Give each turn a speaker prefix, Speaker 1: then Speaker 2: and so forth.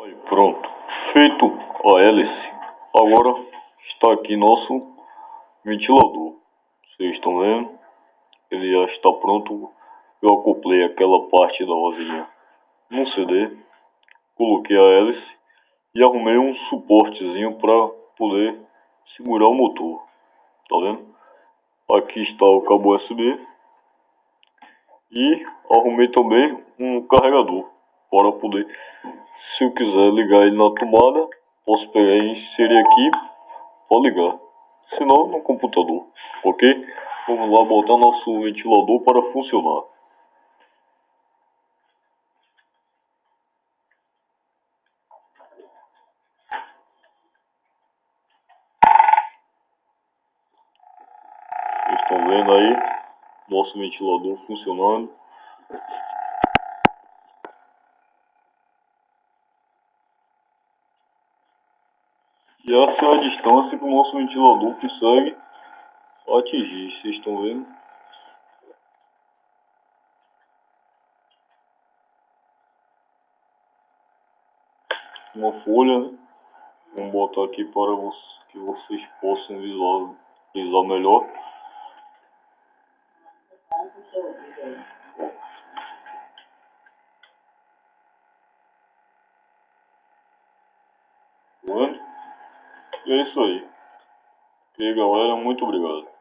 Speaker 1: Aí, pronto, feito a hélice, agora está aqui nosso ventilador. Vocês estão vendo? Ele já está pronto. Eu acoplei aquela parte da rosinha no CD, coloquei a hélice e arrumei um suportezinho para poder segurar o motor. Tá vendo? Aqui está o cabo USB e arrumei também um carregador para poder, se eu quiser ligar ele na tomada, posso pegar e inserir aqui para ligar, senão no computador, ok? Vamos lá botar nosso ventilador para funcionar. Vocês estão vendo aí nosso ventilador funcionando. E essa é a distância que o nosso ventilador consegue atingir. Vocês estão vendo? Uma folha, né? Vamos botar aqui para que vocês possam visualizar melhor. Tá vendo? E é isso aí. E aí, galera, muito obrigado.